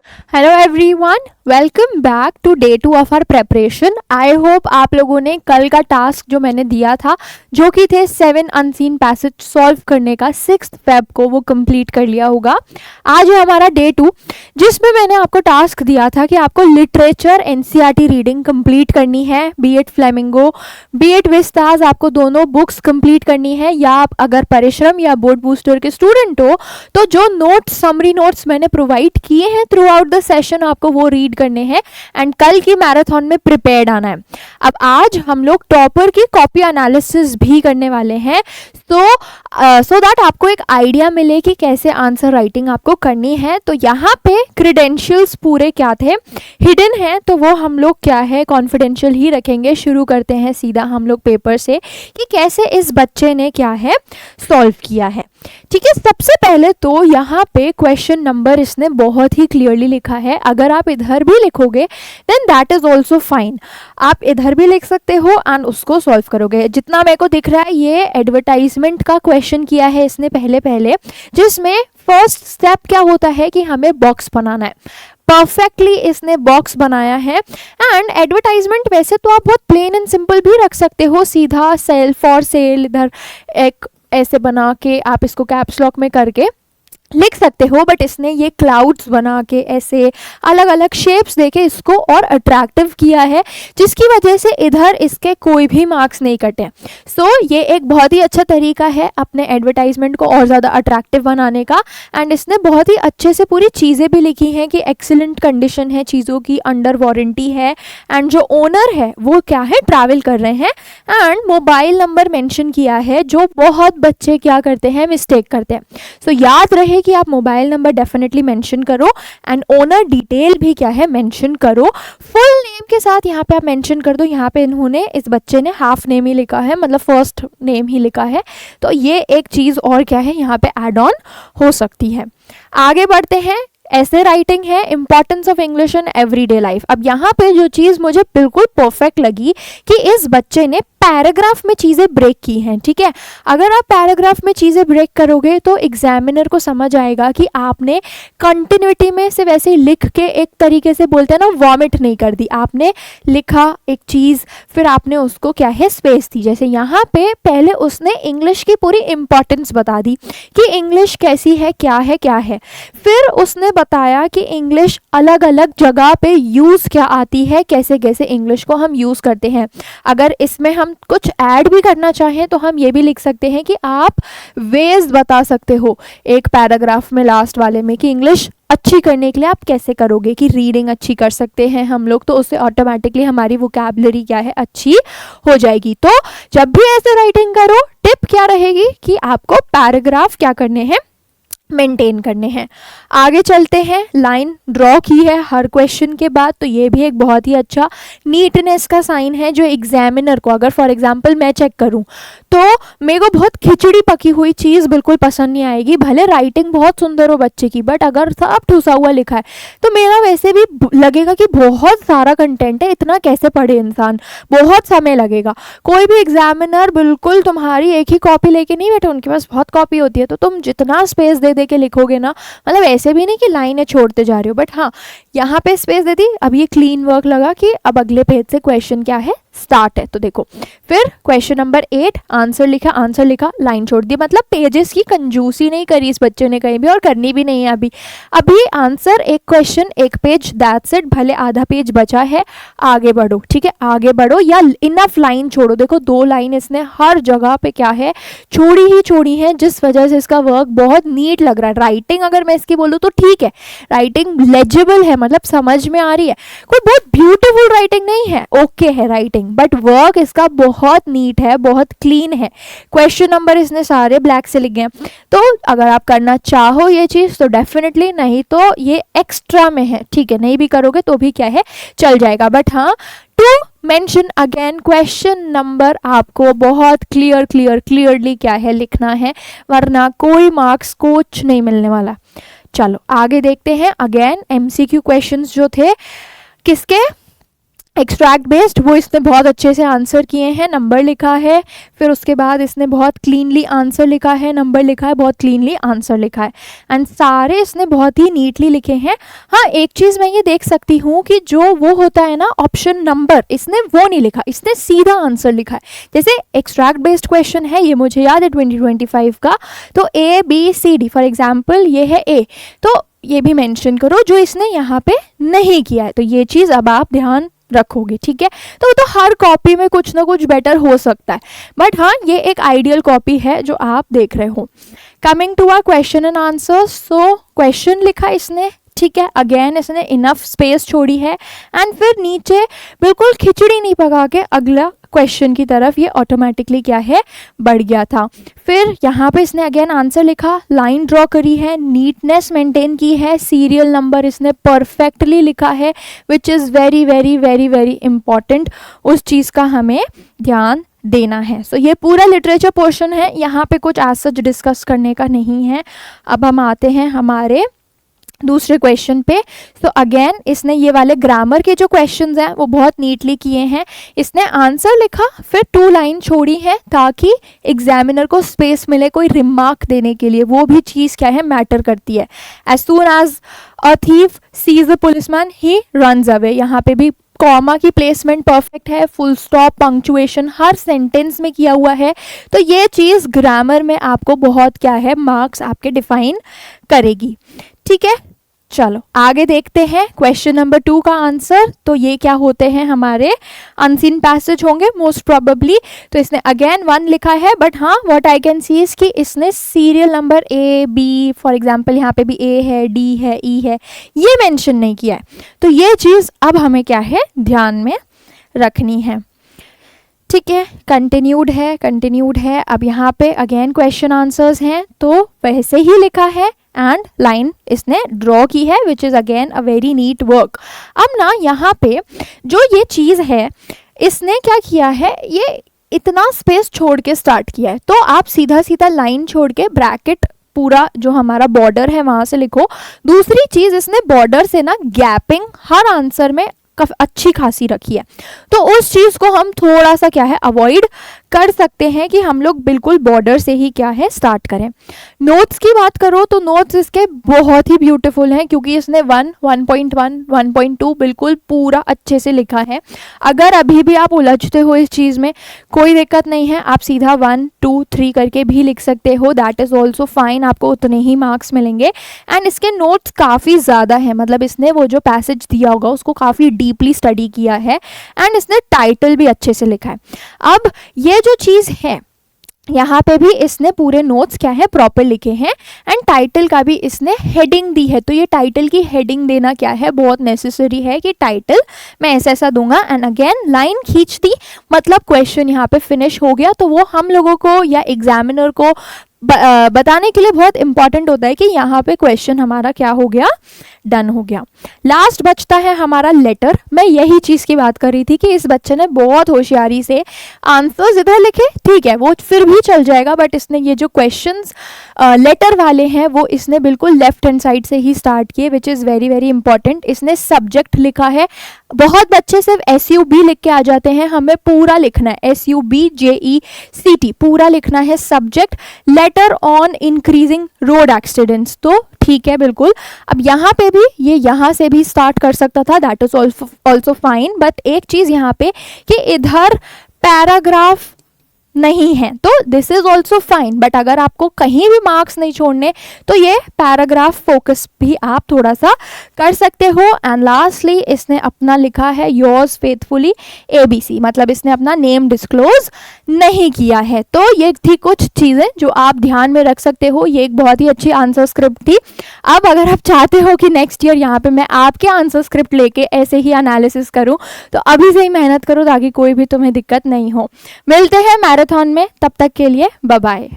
Hello everyone, welcome back to day 2 of our preparation. I hope आप लोगों ने कल का टास्क जो मैंने दिया था, जो कि थे 7 अनसीन पैसेज सॉल्व करने का 6 फेब को, वो कंप्लीट कर लिया होगा। आज है हमारा डे 2, जिसमें मैंने आपको टास्क दिया था कि आपको लिटरेचर एनसीईआरटी रीडिंग कंप्लीट करनी है। Be it Flamingo, be it Vistas, आपको दोनों बुक्स कंप्लीट करनी है। या आप अगर परिश्रम या बोर्ड बूस्टर के स्टूडेंट हो तो जो नोट्स, समरी नोट्स मैंने प्रोवाइड किए हैं थ्रू आउट द सेशन, आपको वो रीड करने हैं एंड कल की मैराथन में प्रिपेयर्ड आना है। अब आज हम लोग टॉपर की कॉपी एनालिसिस भी करने वाले हैं, सो दैट आपको एक आइडिया मिले कि कैसे आंसर राइटिंग आपको करनी है। तो यहाँ पे क्रेडेंशियल्स पूरे क्या थे, हिडन है, तो वो हम लोग क्या है कॉन्फिडेंशियल ही रखेंगे। शुरू करते हैं सीधा हम लोग पेपर से कि कैसे इस बच्चे ने क्या है सॉल्व किया है। ठीक है, सबसे पहले तो यहाँ पे क्वेश्चन नंबर इसने बहुत ही क्लियरली लिखा है। अगर आप इधर भी लिखोगे then that is also fine, आप इधर भी लिख सकते हो एंड उसको सॉल्व करोगे। जितना मेरे को दिख रहा है ये एडवर्टाइजमेंट का क्वेश्चन किया है इसने पहले, जिसमें फर्स्ट स्टेप क्या होता है कि हमें बॉक्स बनाना है। परफेक्टली इसने बॉक्स बनाया है। एंड एडवर्टाइजमेंट वैसे तो आप बहुत प्लेन एंड सिंपल भी रख सकते हो, सीधा सेल फॉर सेल इधर एक ऐसे बना के आप इसको कैप्स लॉक में करके लिख सकते हो, बट इसने ये क्लाउड्स बना के ऐसे अलग अलग शेप्स देके इसको और अट्रैक्टिव किया है, जिसकी वजह से इधर इसके कोई भी मार्क्स नहीं कटे। सो ये एक बहुत ही अच्छा तरीका है अपने एडवर्टाइजमेंट को और ज़्यादा अट्रैक्टिव बनाने का। एंड इसने बहुत ही अच्छे से पूरी चीज़ें भी लिखी हैं कि एक्सीलेंट कंडीशन है चीज़ों की, अंडर वारंटी है, एंड जो ओनर है वो क्या है ट्रैवल कर रहे हैं, एंड मोबाइल नंबर मेंशन किया है, जो बहुत बच्चे क्या करते हैं मिस्टेक करते हैं। सो याद रहे कि आप मोबाइल नंबर डेफिनेटली मेंशन करो एंड ओनर डिटेल भी क्या है मेंशन करो। फुल नेम के साथ यहाँ पे आप मेंशन कर दो। यहाँ पे इन्होंने, इस बच्चे ने हाफ नेम ही लिखा है, मतलब फर्स्ट नेम ही लिखा है, तो ये एक चीज़ और क्या है यहाँ पे एड ऑन हो सकती है। आगे बढ़ते हैं, ऐसे राइटिंग है importance of English in everyday life. अब यहाँ पे जो चीज़ मुझे बिल्कुल परफेक्ट लगी कि इस बच्चे ने पैराग्राफ में चीज़ें ब्रेक की हैं। ठीक है, अगर आप पैराग्राफ में चीज़ें ब्रेक करोगे तो एग्जामिनर को समझ आएगा कि आपने कंटिन्यूटी में से वैसे ही लिख के, एक तरीके से बोलते हैं ना, वॉमिट नहीं कर दी। आपने लिखा एक चीज़, फिर आपने उसको क्या है स्पेस दी। जैसे यहाँ पे पहले उसने इंग्लिश की पूरी इंपॉर्टेंस बता दी कि इंग्लिश कैसी है, क्या है। फिर उसने बताया कि इंग्लिश अलग अलग जगह पे यूज़ क्या आती है, कैसे कैसे इंग्लिश को हम यूज़ करते हैं। अगर इसमें हम कुछ ऐड भी करना चाहें तो हम ये भी लिख सकते हैं कि आप वेज बता सकते हो एक पैराग्राफ में लास्ट वाले में कि इंग्लिश अच्छी करने के लिए आप कैसे करोगे, कि रीडिंग अच्छी कर सकते हैं हम लोग, तो उससे ऑटोमेटिकली हमारी वोकैबुलरी क्या है अच्छी हो जाएगी। तो जब भी ऐसे राइटिंग करो, टिप क्या रहेगी कि आपको पैराग्राफ क्या करने हैं, मेंटेन करने हैं। आगे चलते हैं, लाइन ड्रॉ की है हर क्वेश्चन के बाद, तो ये भी एक बहुत ही अच्छा नीटनेस का साइन है, जो एग्जामिनर को, अगर फॉर एग्जांपल मैं चेक करूं तो मेरे को बहुत खिचड़ी पकी हुई चीज़ बिल्कुल पसंद नहीं आएगी। भले राइटिंग बहुत सुंदर हो बच्चे की, बट अगर सब ठुसा हुआ लिखा है तो मेरा वैसे भी लगेगा कि बहुत सारा कंटेंट है, इतना कैसे पढ़े इंसान, बहुत समय लगेगा। कोई भी एग्जामिनर बिल्कुल तुम्हारी एक ही कॉपी लेके नहीं बैठे, उनके पास बहुत कॉपी होती है, तो तुम जितना स्पेस दे के लिखोगे ना, मतलब ऐसे भी नहीं कि लाइनें छोड़ते जा रहे हो, बट हाँ यहाँ पे स्पेस दे दी। अब ये क्लीन वर्क लगा कि अब अगले पेज से क्वेश्चन क्या है स्टार्ट है। तो देखो, फिर क्वेश्चन नंबर 8 आंसर लिखा, लाइन छोड़ दी, मतलब पेजेस की कंजूसी नहीं करी इस बच्चे ने कहीं भी, और करनी भी नहीं है। अभी आंसर एक क्वेश्चन एक पेज, दैट्स इट। भले आधा पेज बचा है, आगे बढ़ो। ठीक है, आगे बढ़ो या इनफ लाइन छोड़ो। देखो 2 लाइन इसने हर जगह पे क्या है छोड़ी है, जिस वजह से इसका वर्क बहुत नीट लग रहा है। राइटिंग अगर मैं इसकी बोलूँ तो ठीक है, राइटिंग लेजिबल है, मतलब समझ में आ रही है, कोई बहुत ब्यूटीफुल राइटिंग नहीं है, ओके है राइटिंग, बट वर्क इसका बहुत नीट है, बहुत क्लीन है। क्वेश्चन नंबर इसने सारे ब्लैक से लिखे हैं, तो अगर आप करना चाहो ये चीज़ तो डेफिनेटली, नहीं तो ये एक्स्ट्रा में है। ठीक है, नहीं भी करोगे तो भी क्या है चल जाएगा, बट हाँ to mention again question number आपको बहुत क्लियरली क्या है लिखना है, वरना कोई मार्क्स कुछ नहीं मिलने वाला। चलो आगे देखते हैं। अगेन एमसीक्यू क्वेश्चंस जो थे किसके, एक्सट्रैक्ट बेस्ड वो इसने बहुत अच्छे से आंसर किए हैं, नंबर लिखा है। फिर उसके बाद इसने बहुत क्लीनली आंसर लिखा है, नंबर लिखा है, बहुत क्लीनली आंसर लिखा है एंड सारे इसने बहुत ही नीटली लिखे हैं। हाँ, एक चीज़ मैं ये देख सकती हूँ कि जो वो होता है ना ऑप्शन नंबर, इसने वो नहीं लिखा, इसने सीधा आंसर लिखा है। जैसे एक्सट्रैक्ट बेस्ड क्वेश्चन है, ये मुझे याद है 2025 का, तो A B C D for example ये है A, तो ये भी मेंशन करो जो इसने यहाँ पे नहीं किया है। तो ये चीज़ अब आप ध्यान रखोगे, ठीक है। तो हर कॉपी में कुछ ना कुछ बेटर हो सकता है, बट हाँ ये एक आइडियल कॉपी है जो आप देख रहे हो। Coming to our question and answer, so question लिखा इसने, ठीक है, अगेन इसने इनफ स्पेस छोड़ी है एंड फिर नीचे बिल्कुल खिचड़ी नहीं पका के अगला क्वेश्चन की तरफ ये ऑटोमेटिकली क्या है बढ़ गया था। फिर यहाँ पे इसने अगेन आंसर लिखा, लाइन ड्रॉ करी है, नीटनेस मेंटेन की है, सीरियल नंबर इसने परफेक्टली लिखा है, which is very very very very important, उस चीज़ का हमें ध्यान देना है। सो ये पूरा लिटरेचर पोर्शन है, यहाँ पे कुछ आज सच डिस्कस करने का नहीं है। अब हम आते हैं हमारे दूसरे क्वेश्चन पे। तो अगेन इसने ये वाले ग्रामर के जो क्वेश्चंस हैं वो बहुत नीटली किए हैं। इसने आंसर लिखा, फिर 2 लाइन छोड़ी है ताकि एग्जामिनर को स्पेस मिले कोई रिमार्क देने के लिए, वो भी चीज़ क्या है मैटर करती है। As soon as a thief sees a policeman he runs away, यहाँ पे भी कॉमा की प्लेसमेंट परफेक्ट है, फुल स्टॉप पंक्चुएशन हर सेंटेंस में किया हुआ है। तो ये चीज़ ग्रामर में आपको बहुत क्या है मार्क्स आपके डिफाइन करेगी, ठीक है। चलो आगे देखते हैं क्वेश्चन नंबर 2 का आंसर। तो ये क्या होते हैं, हमारे अनसीन पैसेज होंगे मोस्ट प्रोबेबली। तो इसने अगेन 1 लिखा है, बट हाँ what I can see is कि इसने serial number A B for example यहाँ पे भी A है, D है, E है, ये मेंशन नहीं किया है। तो ये चीज़ अब हमें क्या है ध्यान में रखनी है, ठीक है। कंटिन्यूड है। अब यहाँ पे अगेन क्वेश्चन आंसर्स हैं, तो वैसे ही लिखा है एंड लाइन इसने ड्रॉ की है, which is again a very neat work. अब ना यहाँ पे जो ये चीज़ है इसने क्या किया है, ये इतना स्पेस छोड़ के स्टार्ट किया है। तो आप सीधा सीधा लाइन छोड़ के ब्रैकेट पूरा जो हमारा बॉर्डर है वहाँ से लिखो। दूसरी चीज़ इसने बॉर्डर से ना गैपिंग हर आंसर में अच्छी खासी रखी है, तो उस चीज़ को हम थोड़ा सा क्या है अवॉइड कर सकते हैं कि हम लोग बिल्कुल बॉर्डर से ही क्या है स्टार्ट करें। नोट्स की बात करो तो नोट्स इसके बहुत ही ब्यूटीफुल हैं, क्योंकि इसने 1, 1.1, 1.2 बिल्कुल पूरा अच्छे से लिखा है। अगर अभी भी आप उलझते हो इस चीज़ में कोई दिक्कत नहीं है, आप सीधा 1, 2, 3 करके भी लिख सकते हो, दैट इज़ ऑल्सो फाइन, आपको उतने ही मार्क्स मिलेंगे। एंड इसके नोट्स काफ़ी ज़्यादा है, मतलब इसने वो जो पैसेज दिया होगा उसको काफ़ी डीपली स्टडी किया है एंड इसने टाइटल भी अच्छे से लिखा है। अब ये जो चीज़ है यहाँ पे भी इसने पूरे नोट्स क्या है प्रॉपर लिखे हैं एंड टाइटल का भी इसने हेडिंग दी है। तो ये टाइटल की हेडिंग देना क्या है बहुत नेसेसरी है कि टाइटल मैं ऐसा दूंगा एंड अगेन लाइन खींच दी, मतलब क्वेश्चन यहाँ पे फिनिश हो गया। तो वो हम लोगों को या एग्जामिनर को बताने के लिए बहुत इंपॉर्टेंट होता है कि यहाँ पे क्वेश्चन हमारा क्या हो गया, डन हो गया। लास्ट बचता है हमारा लेटर। मैं यही चीज़ की बात कर रही थी कि इस बच्चे ने बहुत होशियारी से आंसर्स इधर लिखे, ठीक है वो फिर भी चल जाएगा, बट इसने ये जो क्वेश्चंस लेटर वाले हैं वो इसने बिल्कुल लेफ्ट हैंड साइड से ही स्टार्ट किए, which is very very important. इसने सब्जेक्ट लिखा है, बहुत बच्चे सिर्फ SUB लिख के आ जाते हैं, हमें पूरा लिखना है, SUBJECT पूरा लिखना है subject. Later on increasing road accidents, तो ठीक है बिल्कुल। अब यहाँ पे भी ये यहाँ से भी स्टार्ट कर सकता था, that is also fine, but एक चीज़ यहाँ पे कि इधर पैराग्राफ नहीं है तो this is also fine, but अगर आपको कहीं भी मार्क्स नहीं छोड़ने तो ये पैराग्राफ फोकस भी आप थोड़ा सा कर सकते हो। एंड लास्टली इसने अपना लिखा है योर्स फेथफुली ABC, मतलब इसने अपना नेम डिस्क्लोज नहीं किया है। तो ये थी कुछ चीज़ें जो आप ध्यान में रख सकते हो। ये एक बहुत ही अच्छी आंसर स्क्रिप्ट थी। अब अगर आप चाहते हो कि नेक्स्ट ईयर यहाँ पे मैं आपके आंसर स्क्रिप्ट लेके ऐसे ही एनालिसिस करूँ तो अभी से ही मेहनत करो ताकि कोई भी तुम्हें दिक्कत नहीं हो। मिलते हैं मैराथन में, तब तक के लिए बाय बाय।